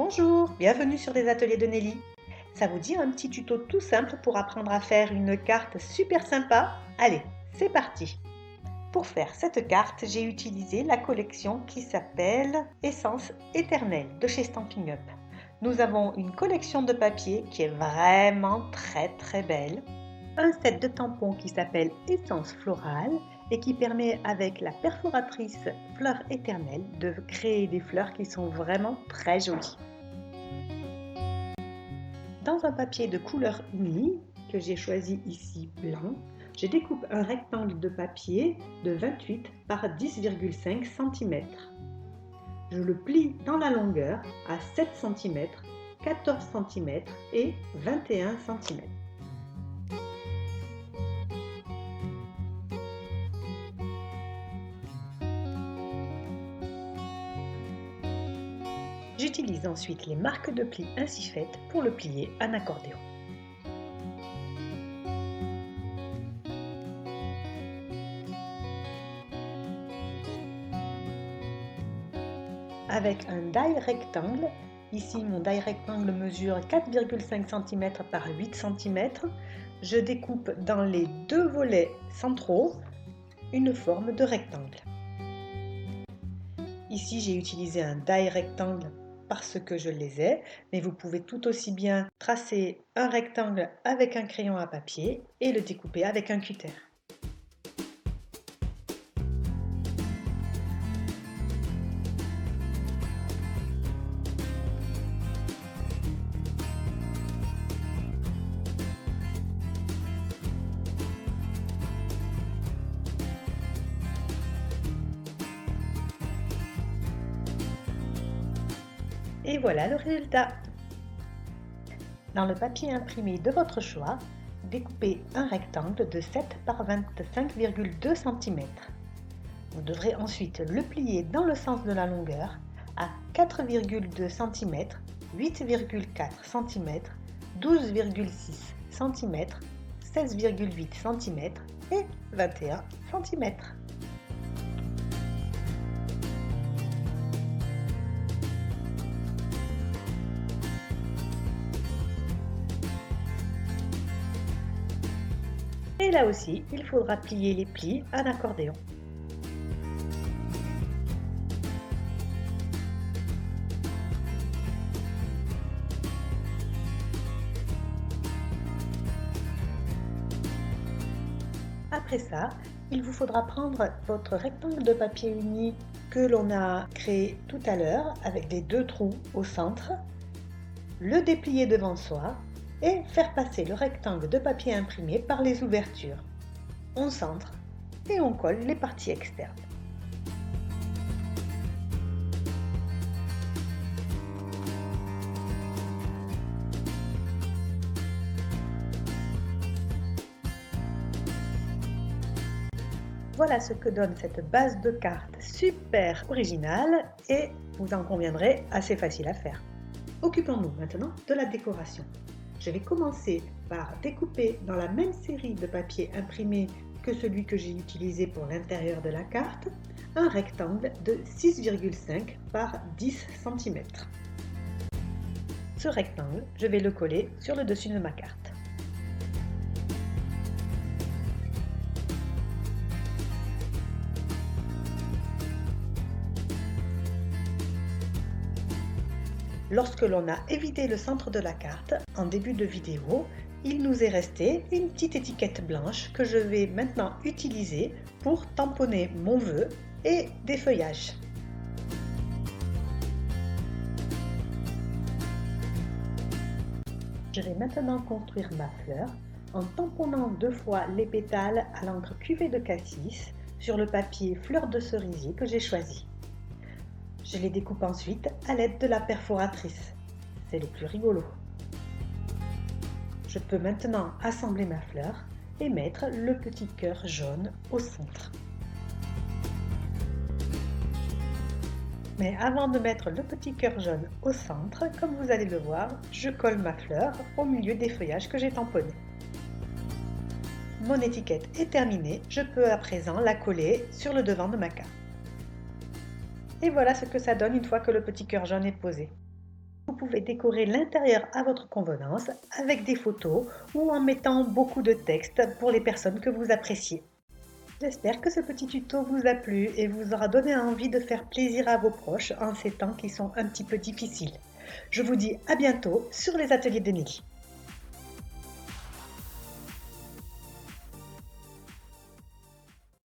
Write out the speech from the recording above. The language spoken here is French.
Bonjour, bienvenue sur les ateliers de Nelly. Ça vous dit un petit tuto tout simple pour apprendre à faire une carte super sympa? Allez, c'est parti! Pour faire cette carte, j'ai utilisé la collection qui s'appelle Essence éternelle de chez Stampin' Up. Nous avons une collection de papier qui est vraiment très belle, un set de tampons qui s'appelle Essence florale et qui permet avec la perforatrice fleur éternelle de créer des fleurs qui sont vraiment très jolies. Dans un papier de couleur unie, que j'ai choisi ici blanc, je découpe un rectangle de papier de 28 par 10,5 cm. Je le plie dans la longueur à 7 cm, 14 cm et 21 cm. J'utilise ensuite les marques de pli ainsi faites pour le plier en accordéon. Avec un die rectangle, ici mon die rectangle mesure 4,5 cm par 8 cm, je découpe dans les deux volets centraux une forme de rectangle. Ici j'ai utilisé un die rectangle parce que je les ai, mais vous pouvez tout aussi bien tracer un rectangle avec un crayon à papier et le découper avec un cutter. Et voilà le résultat. Dans le papier imprimé de votre choix, découpez un rectangle de 7 par 25,2 cm. Vous devrez ensuite le plier dans le sens de la longueur à 4,2 cm, 8,4 cm, 12,6 cm, 16,8 cm et 21 cm. Et là aussi, il faudra plier les plis en accordéon. Après ça, il vous faudra prendre votre rectangle de papier uni que l'on a créé tout à l'heure avec les deux trous au centre, le déplier devant soi et faire passer le rectangle de papier imprimé par les ouvertures. On centre et on colle les parties externes. Voilà ce que donne cette base de carte super originale et, vous en conviendrez, assez facile à faire. Occupons-nous maintenant de la décoration. Je vais commencer par découper dans la même série de papier imprimé que celui que j'ai utilisé pour l'intérieur de la carte, un rectangle de 6,5 par 10 cm. Ce rectangle, je vais le coller sur le dessus de ma carte. Lorsque l'on a évidé le centre de la carte, en début de vidéo, il nous est resté une petite étiquette blanche que je vais maintenant utiliser pour tamponner mon vœu et des feuillages. Je vais maintenant construire ma fleur en tamponnant 2 fois les pétales à l'encre cuvée de cassis sur le papier fleur de cerisier que j'ai choisi. Je les découpe ensuite à l'aide de la perforatrice. C'est le plus rigolo. Je peux maintenant assembler ma fleur et mettre le petit cœur jaune au centre. Mais avant de mettre le petit cœur jaune au centre, comme vous allez le voir, je colle ma fleur au milieu des feuillages que j'ai tamponnés. Mon étiquette est terminée, je peux à présent la coller sur le devant de ma carte. Et voilà ce que ça donne une fois que le petit cœur jaune est posé. Vous pouvez décorer l'intérieur à votre convenance avec des photos ou en mettant beaucoup de texte pour les personnes que vous appréciez. J'espère que ce petit tuto vous a plu et vous aura donné envie de faire plaisir à vos proches en ces temps qui sont un petit peu difficiles. Je vous dis à bientôt sur les ateliers de Nelly.